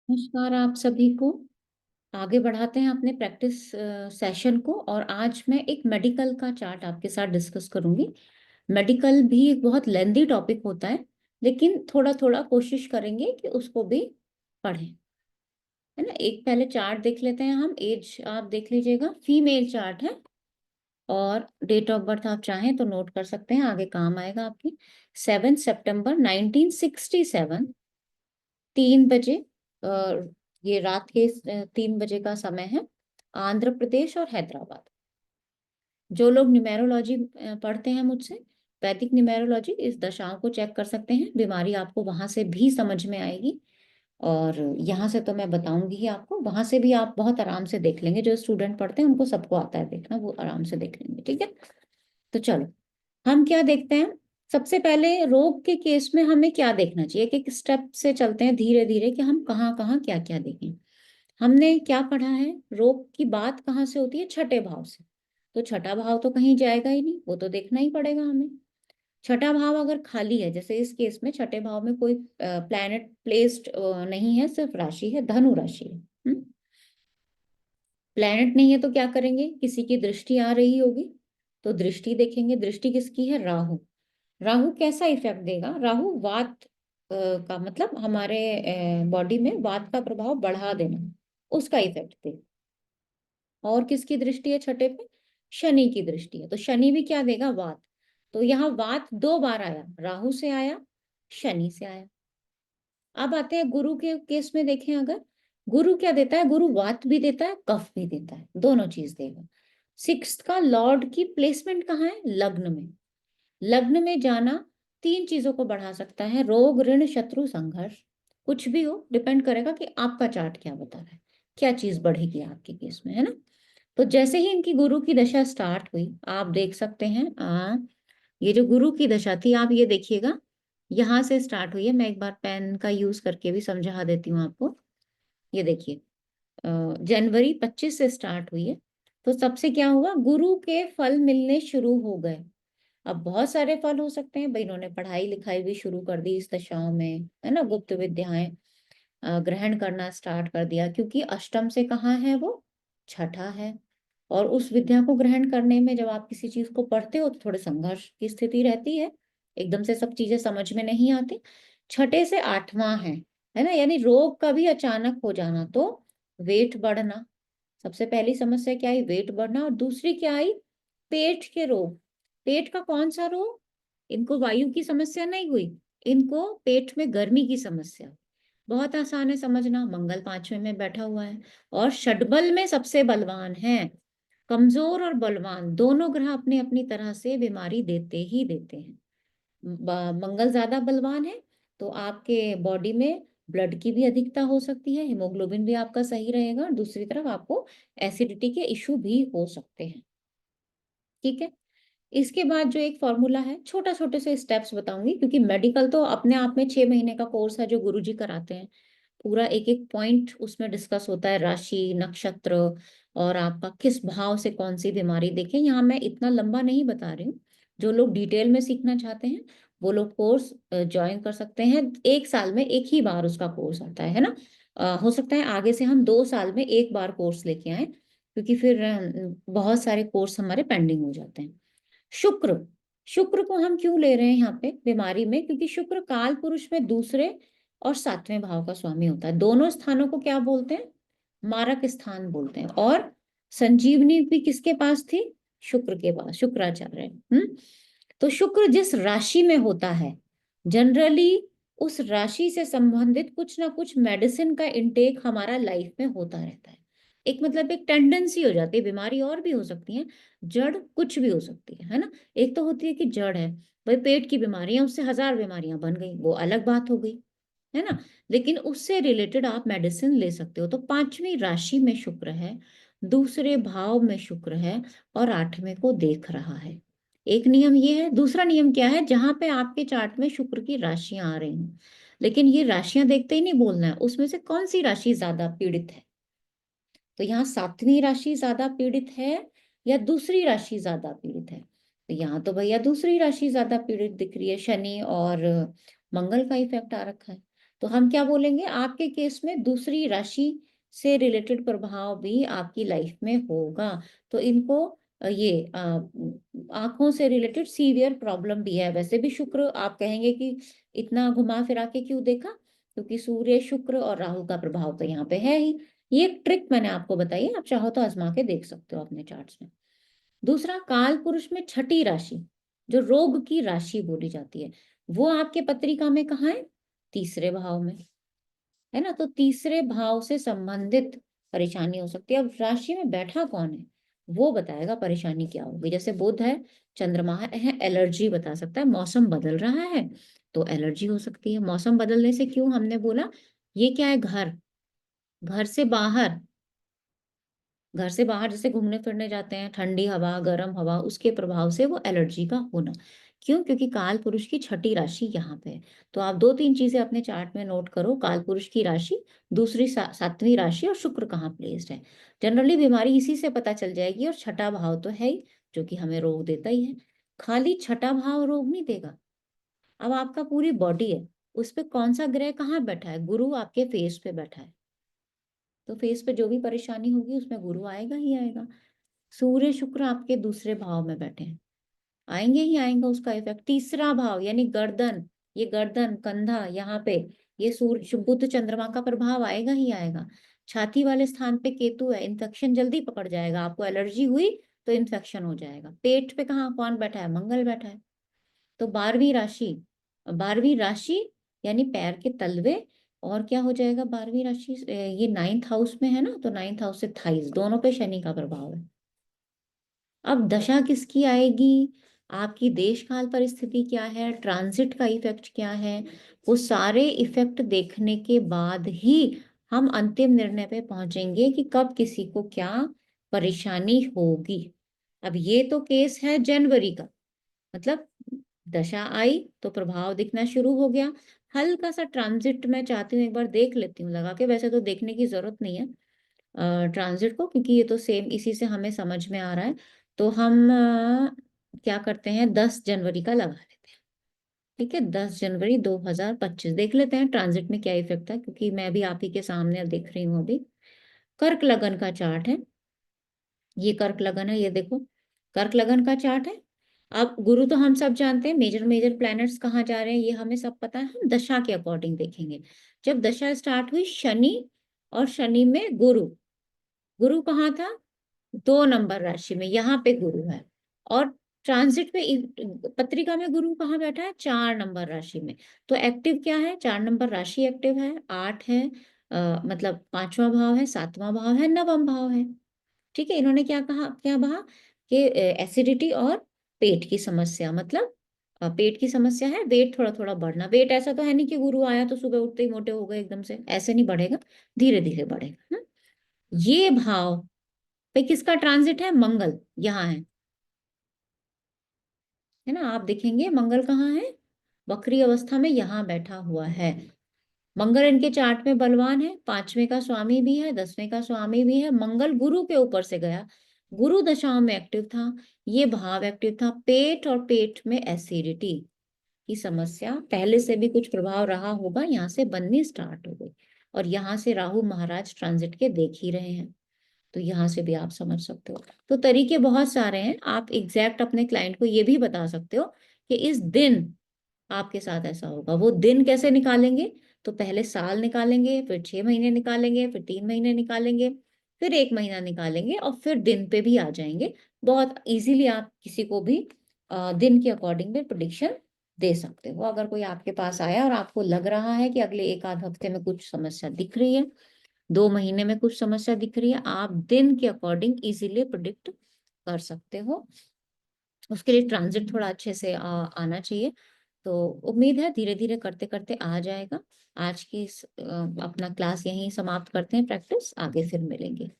नमस्कार आप सभी को। आगे बढ़ाते हैं अपने प्रैक्टिस सेशन को। और आज मैं एक मेडिकल का चार्ट आपके साथ डिस्कस करूंगी। मेडिकल भी एक बहुत लेंदी टॉपिक होता है, लेकिन थोड़ा थोड़ा कोशिश करेंगे कि उसको भी पढ़ें, है ना। एक पहले चार्ट देख लेते हैं हम। एज आप देख लीजिएगा, फीमेल चार्ट है। और डेट ऑफ बर्थ आप चाहें तो नोट कर सकते हैं, आगे काम आएगा आपकी। 7 सितंबर 1967, 3 बजे। ये रात के 3 बजे का समय है। आंध्र प्रदेश और हैदराबाद। जो लोग न्यूमेरोलॉजी पढ़ते हैं मुझसे, वैदिक न्यूमेरोलॉजी, इस दशाओं को चेक कर सकते हैं। बीमारी आपको वहां से भी समझ में आएगी। और यहाँ से तो मैं बताऊंगी ही आपको, वहां से भी आप बहुत आराम से देख लेंगे। जो स्टूडेंट पढ़ते हैं उनको सबको आता है देखना, वो आराम से देख लेंगे। ठीक है, तो चलो हम क्या देखते हैं। सबसे पहले रोग के केस में हमें क्या देखना चाहिए, एक एक स्टेप से चलते हैं धीरे धीरे कि हम कहाँ कहाँ क्या क्या देखें। हमने क्या पढ़ा है, रोग की बात कहाँ से होती है, छठे भाव से। तो छठा भाव तो कहीं जाएगा ही नहीं, वो तो देखना ही पड़ेगा हमें। छठा भाव अगर खाली है, जैसे इस केस में छठे भाव में कोई प्लैनेट प्लेस्ड नहीं है, सिर्फ राशि है, धनु राशि है। प्लैनेट नहीं है तो क्या करेंगे, किसी की दृष्टि आ रही होगी तो दृष्टि देखेंगे। दृष्टि किसकी है, राहु। राहु कैसा इफेक्ट देगा, राहु वात का मतलब हमारे बॉडी में वात का प्रभाव बढ़ा देना, उसका इफेक्ट देगा। और किसकी दृष्टि है छठे पे, शनि की दृष्टि है, तो शनि भी क्या देगा, वात। तो यहाँ वात 2 बार आया, राहु से आया, शनि से आया। अब आते हैं गुरु के केस में, देखें अगर गुरु क्या देता है, गुरु वात भी देता है, कफ भी देता है, दोनों चीज देगा। सिक्स्थ का लॉर्ड की प्लेसमेंट कहाँ है, लग्न में। लग्न में जाना 3 चीजों को बढ़ा सकता है, रोग, ऋण, शत्रु, संघर्ष। कुछ भी हो, डिपेंड करेगा कि आपका चार्ट क्या बता रहा है, क्या चीज बढ़ेगी आपके केस में, है ना। तो जैसे ही इनकी गुरु की दशा स्टार्ट हुई, आप देख सकते हैं ये जो गुरु की दशा थी, आप ये देखिएगा, यहां से स्टार्ट हुई है। मैं एक बार पेन का यूज करके भी समझा देती हूँ आपको। ये देखिए, जनवरी 25 से स्टार्ट हुई है। तो सबसे क्या हुआ, गुरु के फल मिलने शुरू हो गए। अब बहुत सारे फल हो सकते हैं भाई, इन्होंने पढ़ाई लिखाई भी शुरू कर दी इस दशाओं में, है ना। गुप्त विद्याएं ग्रहण करना स्टार्ट कर दिया, क्योंकि अष्टम से कहाँ है वो, छठा है। और उस विद्या को ग्रहण करने में जब आप किसी चीज को पढ़ते हो तो थोड़े संघर्ष की स्थिति रहती है, एकदम से सब चीजें समझ में नहीं आती। छठे से आठवां है ना, यानी रोग का भी अचानक हो जाना। तो वेट बढ़ना, सबसे पहली समस्या क्या आई, वेट बढ़ना। और दूसरी क्या आई, पेट के रोग। पेट का कौन सा रोग, इनको वायु की समस्या नहीं हुई, इनको पेट में गर्मी की समस्या। बहुत आसान है समझना, मंगल 5वें में बैठा हुआ है और षडबल में सबसे बलवान है। कमजोर और बलवान दोनों ग्रह अपनी अपनी तरह से बीमारी देते ही देते हैं। मंगल ज्यादा बलवान है तो आपके बॉडी में ब्लड की भी अधिकता हो सकती है, हिमोग्लोबिन भी आपका सही रहेगा, और दूसरी तरफ आपको एसिडिटी के इश्यू भी हो सकते हैं। ठीक है, इसके बाद जो एक फॉर्मूला है, छोटा छोटे से स्टेप्स बताऊंगी, क्योंकि मेडिकल तो अपने आप में 6 महीने का कोर्स है जो गुरुजी कराते हैं। पूरा एक एक पॉइंट उसमें डिस्कस होता है, राशि, नक्षत्र, और आपका किस भाव से कौन सी बीमारी। देखें यहाँ मैं इतना लंबा नहीं बता रही हूँ, जो लोग डिटेल में सीखना चाहते हैं वो लोग कोर्स ज्वाइन कर सकते हैं। 1 साल में एक ही बार उसका कोर्स आता है ना। हो सकता है आगे से हम 2 साल में एक बार कोर्स लेके आए, क्योंकि फिर बहुत सारे कोर्स हमारे पेंडिंग हो जाते हैं। शुक्र, शुक्र को हम क्यों ले रहे हैं यहाँ पे बीमारी में, क्योंकि शुक्र काल पुरुष में दूसरे और 7वें भाव का स्वामी होता है। दोनों स्थानों को क्या बोलते हैं, मारक स्थान बोलते हैं। और संजीवनी भी किसके पास थी, शुक्र के पास, शुक्राचार्य। तो शुक्र जिस राशि में होता है, जनरली उस राशि से संबंधित कुछ ना कुछ मेडिसिन का इंटेक हमारा लाइफ में होता रहता है। एक मतलब एक टेंडेंसी हो जाती है, बीमारी और भी हो सकती है, जड़ कुछ भी हो सकती है ना। एक तो होती है कि जड़ है, भाई पेट की बीमारियां, उससे 1000 बीमारियां बन गई, वो अलग बात हो गई, है ना। लेकिन उससे रिलेटेड आप मेडिसिन ले सकते हो। तो 5वीं राशि में शुक्र है, दूसरे भाव में शुक्र है, और 8वें को देख रहा है। एक नियम ये है। दूसरा नियम क्या है, जहां पे आपके चार्ट में शुक्र की राशियां आ रही हैं, लेकिन ये राशियां देखते ही नहीं बोलना है उसमें से कौन सी राशि ज्यादा पीड़ित है। तो यहाँ 7वीं राशि ज्यादा पीड़ित है या दूसरी राशि ज्यादा पीड़ित है, तो यहाँ तो भैया दूसरी राशि ज्यादा पीड़ित दिख रही है, शनि और मंगल का इफेक्ट आ रखा है। तो हम क्या बोलेंगे, आपके केस में दूसरी राशि से रिलेटेड प्रभाव भी आपकी लाइफ में होगा। तो इनको ये आंखों से रिलेटेड सीवियर प्रॉब्लम भी है। वैसे भी शुक्र, आप कहेंगे कि इतना घुमा फिरा के क्यों देखा, क्योंकि सूर्य, शुक्र और राहु का प्रभाव तो यहाँ पे है ही। ये एक ट्रिक मैंने आपको बताई है, आप चाहो तो आजमा के देख सकते हो अपने चार्ट्स में। दूसरा, काल पुरुष में छठी राशि, जो रोग की राशि बोली जाती है, वो आपके पत्रिका में कहाँ है? तीसरे भाव में, है ना। तो तीसरे भाव से संबंधित परेशानी हो सकती है। अब राशि में बैठा कौन है, वो बताएगा परेशानी क्या होगी। जैसे बुध है, चंद्रमा है, एलर्जी बता सकता है। मौसम बदल रहा है तो एलर्जी हो सकती है। मौसम बदलने से क्यों, हमने बोला ये क्या है, घर, घर से बाहर, घर से बाहर जैसे घूमने फिरने जाते हैं, ठंडी हवा, गर्म हवा, उसके प्रभाव से वो एलर्जी का होना। क्यों? क्योंकि काल पुरुष की छठी राशि यहाँ पे है। तो आप दो तीन चीजें अपने चार्ट में नोट करो, काल पुरुष की राशि, दूसरी सातवीं राशि, और शुक्र कहाँ प्लेस्ड है। जनरली बीमारी इसी से पता चल जाएगी। और छठा भाव तो है ही, जो कि हमें रोग देता ही है। खाली छठा भाव रोग नहीं देगा। अब आपका पूरी बॉडी है, उस पे कौन सा ग्रह कहाँ बैठा है? गुरु आपके फेस पे बैठा है। तो फेस पे जो भी परेशानी होगी उसमें गुरु आएगा ही आएगा। सूर्य शुक्र आपके दूसरे भाव में बैठे हैं, आएंगे ही आएंगे उसका इफेक्ट। तीसरा भाव यानी गर्दन, ये गर्दन कंधा यहाँ पे, ये सूर्य बुध चंद्रमा का प्रभाव आएगा ही आएगा। छाती वाले स्थान पे केतु है, इन्फेक्शन जल्दी पकड़ जाएगा। आपको एलर्जी हुई तो इन्फेक्शन हो जाएगा। पेट पे कहाँ कौन बैठा है? मंगल बैठा है। तो 12वीं राशि, 12वीं राशि यानी पैर के तलवे। और क्या हो जाएगा 12वीं राशि? ये 9th हाउस में है ना, तो 9th हाउस से थाइस, दोनों पे शनि का प्रभाव है। अब दशा किसकी आएगी, आपकी देश काल परिस्थिति क्या है, ट्रांजिट का इफेक्ट क्या है, वो सारे इफेक्ट देखने के बाद ही हम अंतिम निर्णय पे पहुंचेंगे कि कब किसी को क्या परेशानी होगी। अब ये तो केस है जनवरी का, मतलब दशा आई तो प्रभाव दिखना शुरू हो गया। हल्का सा ट्रांजिट मैं चाहती हूँ एक बार देख लेती हूँ लगा के, वैसे तो देखने की जरूरत नहीं है ट्रांजिट को, क्योंकि ये तो सेम इसी से हमें समझ में आ रहा है। तो हम क्या करते हैं, 10 जनवरी का लगा लेते हैं। ठीक है, 10 जनवरी 2025 देख लेते हैं ट्रांजिट में क्या इफेक्ट था, क्योंकि मैं भी आप ही के सामने अब देख रही हूँ अभी। कर्क लगन का चार्ट है, ये कर्क लगन है, ये देखो कर्क लगन का चार्ट है। अब गुरु तो हम सब जानते हैं, मेजर मेजर प्लैनेट्स कहाँ जा रहे हैं ये हमें सब पता है। हम दशा के अकॉर्डिंग देखेंगे। जब दशा स्टार्ट हुई, शनि, और शनि में गुरु, गुरु कहाँ था? 2 नंबर राशि में, यहाँ पे गुरु है। और ट्रांजिट पे पत्रिका में गुरु कहाँ बैठा है? 4 नंबर राशि में। तो एक्टिव क्या है? 4 नंबर राशि एक्टिव है, 8 है, मतलब 5वां भाव है, 7वां भाव है, 9वां भाव है। ठीक है, इन्होंने क्या कहा, क्या कहा कि एसिडिटी और पेट की समस्या, मतलब पेट की समस्या है, वेट थोड़ा थोड़ा बढ़ना। वेट ऐसा तो है नहीं कि गुरु आया तो सुबह उठते ही मोटे हो गए एकदम से, ऐसे नहीं बढ़ेगा, धीरे धीरे बढ़ेगा। ये भाव पे किसका ट्रांजिट है? मंगल यहाँ है ना। आप देखेंगे मंगल कहाँ है? वक्री अवस्था में यहाँ बैठा हुआ है। मंगल इनके चार्ट में बलवान है, 5वें का स्वामी भी है, 10वें का स्वामी भी है। मंगल गुरु के ऊपर से गया, गुरु दशाओं में एक्टिव था, ये भाव एक्टिव था। पेट और पेट में एसिडिटी की समस्या पहले से भी कुछ प्रभाव रहा होगा, यहाँ से बननी स्टार्ट हो गई। और यहाँ से राहु महाराज ट्रांजिट के देख ही रहे हैं, तो यहाँ से भी आप समझ सकते हो। तो तरीके बहुत सारे हैं, आप एग्जैक्ट अपने क्लाइंट को ये भी बता सकते हो कि इस दिन आपके साथ ऐसा होगा। वो दिन कैसे निकालेंगे? तो पहले साल निकालेंगे, फिर 6 महीने निकालेंगे, फिर 3 महीने निकालेंगे, फिर 1 महीना निकालेंगे, और फिर दिन पे भी आ जाएंगे। बहुत इजीली आप किसी को भी दिन के अकॉर्डिंग में प्रिडिक्शन दे सकते हो। अगर कोई आपके पास आया और आपको लग रहा है कि अगले एक आध हफ्ते में कुछ समस्या दिख रही है, 2 महीने में कुछ समस्या दिख रही है, आप दिन के अकॉर्डिंग इजीली प्रिडिक्ट कर सकते हो। उसके लिए ट्रांजिट थोड़ा अच्छे से आना चाहिए। तो उम्मीद है धीरे धीरे करते करते आ जाएगा। आज की अपना क्लास यहीं समाप्त करते हैं, प्रैक्टिस आगे फिर मिलेंगे।